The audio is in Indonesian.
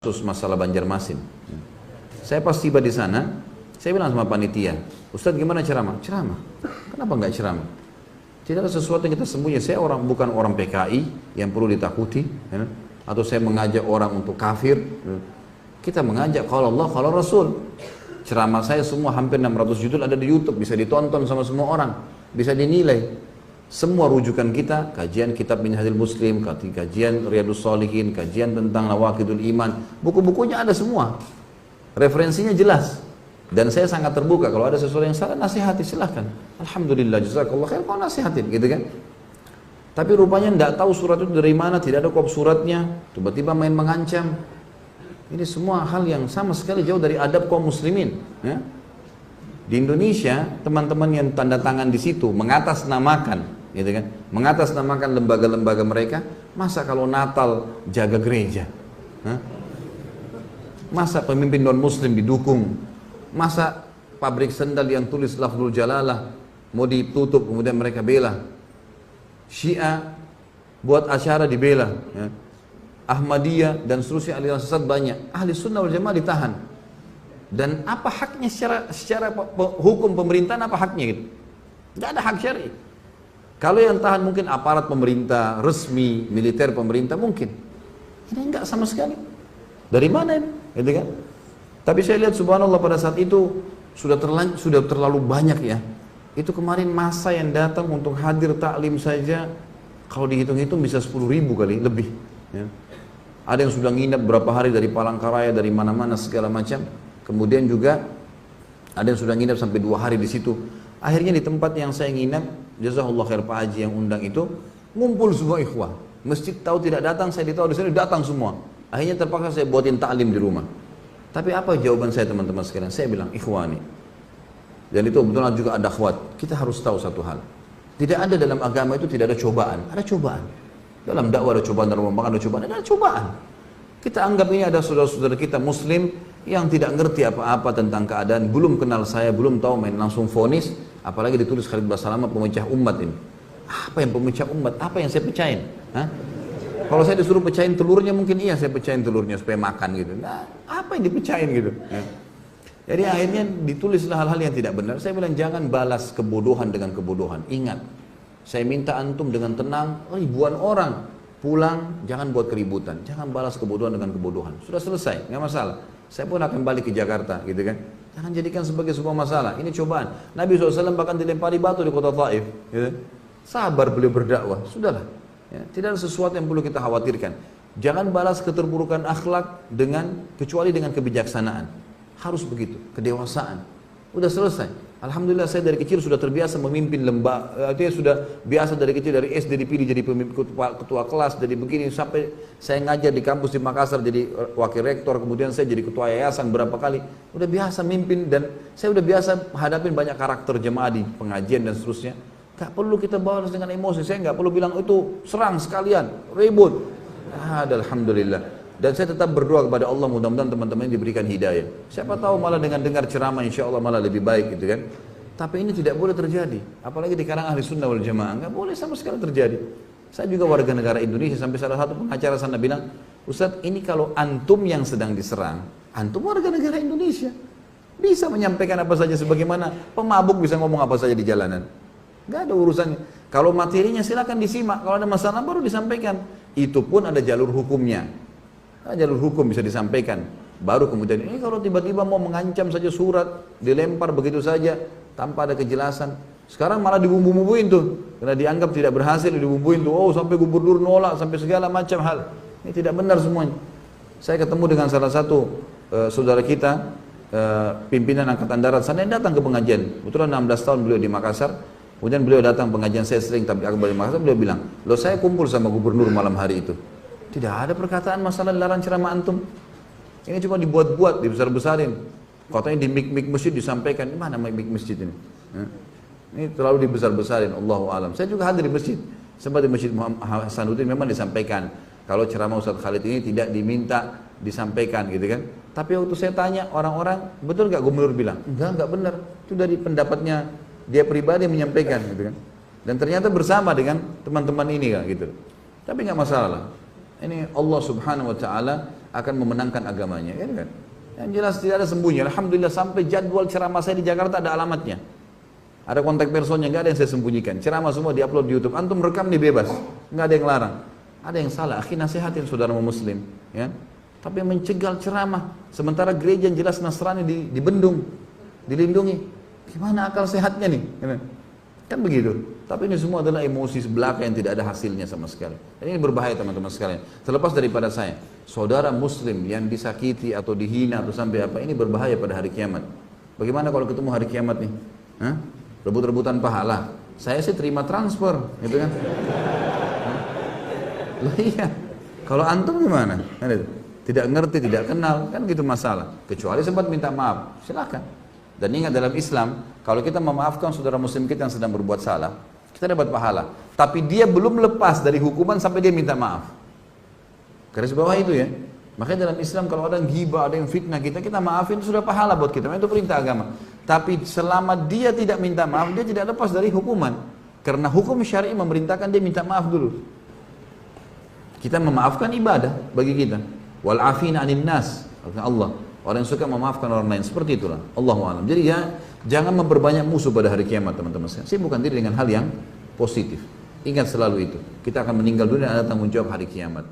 kasus masalah Banjarmasin. Saya pas tiba di sana, saya bilang sama panitia, Ustadz gimana ceramah? Ceramah. Kenapa nggak ceramah? Tidak ada sesuatu yang kita sembunyi. Saya bukan orang PKI yang perlu ditakuti, ya? Atau saya mengajak orang untuk kafir. Kita mengajak kalau Allah, kalau Rasul. Ceramah saya semua hampir 600 judul ada di YouTube, bisa ditonton sama semua orang, bisa dinilai. Semua rujukan kita, kajian kitab Minhajul Muslim, kajian Riyadhus Shalihin, kajian tentang Nawaqidul Iman, buku-bukunya ada semua. Referensinya jelas. Dan saya sangat terbuka, kalau ada sesuatu yang salah, nasihati silahkan. Alhamdulillah, jazakallah khair, kau nasihatin, gitu kan. Tapi rupanya tidak tahu surat itu dari mana, tidak ada kop suratnya, tiba-tiba main mengancam. Ini semua hal yang sama sekali jauh dari adab kaum muslimin. Ya. Di Indonesia, teman-teman yang tanda tangan di situ mengatasnamakan, gitu kan, mengatasnamakan lembaga-lembaga mereka. Masa kalau Natal jaga gereja? Hah? Masa pemimpin non-muslim didukung? Masa pabrik sendal yang tulis lafzul jalalah mau ditutup kemudian mereka bela? Syiah buat acara dibela, ya. Ahmadiyah dan seterusnya aliran sesat banyak. Ahli sunnah wal jamaah ditahan. Dan apa haknya secara hukum pemerintahan, apa haknya gitu? Tidak ada hak syar'i. Kalau yang tahan mungkin aparat pemerintah, resmi, militer pemerintah mungkin. Ini enggak sama sekali. Dari mana ini? Gitu kan? Tapi saya lihat subhanallah pada saat itu sudah terlalu banyak ya. Itu kemarin masa yang datang untuk hadir taklim saja, kalau dihitung-hitung bisa 10.000 kali lebih. Ya. Ada yang sudah nginep berapa hari dari Palangkaraya, dari mana-mana segala macam. Kemudian juga ada yang sudah nginep sampai 2 hari di situ. Akhirnya di tempat yang saya nginep, jazakallah khair Pak Haji yang undang itu, ngumpul semua ikhwah. Masjid tahu tidak datang, saya ditahu di sini datang semua. Akhirnya terpaksa saya buatin taklim di rumah. Tapi apa jawaban saya teman-teman sekalian? Saya bilang, ikhwani. Dan itu kebetulan juga ada akhwat. Kita harus tahu satu hal. Tidak ada dalam agama itu tidak ada cobaan. Ada cobaan. Dalam dakwah ada cobaan, dalam makan ada cobaan. Ada cobaan. Kita anggap ini ada saudara-saudara kita muslim yang tidak ngerti apa-apa tentang keadaan, belum kenal saya, belum tahu, main langsung vonis, apalagi ditulis Khalid Basalamah pemecah umat ini. Apa yang pemecah umat? Apa yang saya pecahin? Hah? Kalau saya disuruh pecahin telurnya mungkin iya saya pecahin telurnya supaya makan gitu. Nah, apa yang dipecahin gitu? Ya. Jadi akhirnya ditulislah hal-hal yang tidak benar. Saya bilang jangan balas kebodohan dengan kebodohan. Ingat, saya minta antum dengan tenang, ribuan orang pulang, jangan buat keributan, jangan balas kebodohan dengan kebodohan. Sudah selesai, nggak masalah. Saya pun akan balik ke Jakarta, gitu kan? Jangan jadikan sebagai sebuah masalah. Ini cobaan. Nabi SAW bahkan dilempari batu di kota Taif. Gitu. Sabar beliau berdakwah, sudahlah. Ya, tidak ada sesuatu yang perlu kita khawatirkan. Jangan balas keterburukan akhlak kecuali dengan kebijaksanaan. Harus begitu, kedewasaan. Udah selesai. Alhamdulillah saya dari kecil sudah terbiasa memimpin lembaga. Artinya sudah biasa dari kecil, dari SD dipilih jadi pemimpin ketua kelas, jadi begini sampai saya ngajar di kampus di Makassar jadi wakil rektor, kemudian saya jadi ketua yayasan berapa kali. Udah biasa mimpin dan saya udah biasa hadapin banyak karakter jemaah di pengajian dan seterusnya. Gak perlu kita balas dengan emosi. Saya gak perlu bilang itu serang sekalian, ribut. Alhamdulillah. Dan saya tetap berdoa kepada Allah mudah-mudahan teman-teman diberikan hidayah. Siapa tahu malah dengan dengar ceramah insya Allah malah lebih baik gitu kan. Tapi ini tidak boleh terjadi. Apalagi di kalangan ahli sunnah wal jamaah. Gak boleh sama sekali terjadi. Saya juga warga negara Indonesia sampai salah satu pengacara sana bilang, Ustadz ini kalau antum yang sedang diserang, antum warga negara Indonesia. Bisa menyampaikan apa saja sebagaimana pemabuk bisa ngomong apa saja di jalanan. Gak ada urusannya. Kalau materinya silakan disimak. Kalau ada masalah baru disampaikan. Itu pun ada jalur hukumnya. Nah, jalur hukum bisa disampaikan. Baru kemudian ini kalau tiba-tiba mau mengancam saja surat, dilempar begitu saja tanpa ada kejelasan. Sekarang malah dibumbu-bumbuin tuh. Karena dianggap tidak berhasil dibumbuin tuh. Oh sampai gubernur nolak, sampai segala macam hal. Ini tidak benar semuanya. Saya ketemu dengan salah satu saudara kita, pimpinan Angkatan Darat sana yang datang ke pengajian. Kebetulan 16 tahun beliau di Makassar. Kemudian beliau datang pengajian saya sering tapi aku balik Makassar, beliau bilang, loh saya kumpul sama gubernur malam hari itu. Tidak ada perkataan masalah dilarang ceramah antum. Ini cuma dibuat-buat, dibesar-besarin. Katanya di mik-mik masjid disampaikan, mana mik masjid ini? Ini terlalu dibesar-besarin, Allahu a'lam. Saya juga hadir di masjid. Sempat di Masjid Muhammad Hasanuddin memang disampaikan. Kalau ceramah Ustaz Khalid ini tidak diminta disampaikan gitu kan. Tapi waktu saya tanya orang-orang, betul nggak gubernur bilang? Enggak benar. Itu dari pendapatnya dia pribadi menyampaikan gitu kan. Dan ternyata bersama dengan teman-teman ini kan gitu. Tapi nggak masalah. Ini Allah Subhanahu wa taala akan memenangkan agamanya, kan? Yang jelas tidak ada sembunyi. Alhamdulillah sampai jadwal ceramah saya di Jakarta ada alamatnya. Ada kontak personnya, nggak ada yang saya sembunyikan. Ceramah semua diupload di YouTube. Antum rekam nih bebas, nggak ada yang larang. Ada yang salah, akhi nasihatin saudara muslim, ya. Tapi mencegal ceramah, sementara gereja yang jelas Nasrani dibendung, dilindungi. Gimana akal sehatnya nih? Kan begitu. Tapi ini semua adalah emosi belaka yang tidak ada hasilnya sama sekali. Dan ini berbahaya teman-teman sekalian. Terlepas daripada saya, saudara muslim yang disakiti atau dihina atau sampai apa, ini berbahaya pada hari kiamat. Bagaimana kalau ketemu hari kiamat nih? Hah? Rebut-rebutan pahala. Saya sih terima transfer, gitu kan? Loh iya. Kalau antum gimana? Tidak ngerti, tidak kenal, kan gitu masalah. Kecuali sempat minta maaf, silakan. Dan ingat dalam Islam, kalau kita memaafkan saudara muslim kita yang sedang berbuat salah, kita dapat pahala. Tapi dia belum lepas dari hukuman sampai dia minta maaf. Garis bawah itu ya. Makanya dalam Islam kalau ada yang ghibah, ada yang fitnah kita maafin, sudah pahala buat kita. Itu perintah agama. Tapi selama dia tidak minta maaf, dia tidak lepas dari hukuman. Karena hukum syar'i memerintahkan dia minta maaf dulu. Kita memaafkan ibadah bagi kita. Wal afina 'anil nas, kata Allah. Orang yang suka memaafkan orang lain, seperti itulah. Allahu a'lam. Jadi ya, jangan memperbanyak musuh pada hari kiamat, teman-teman. Sibukkan diri dengan hal yang positif. Ingat selalu itu. Kita akan meninggal dunia dan ada tanggung jawab hari kiamat.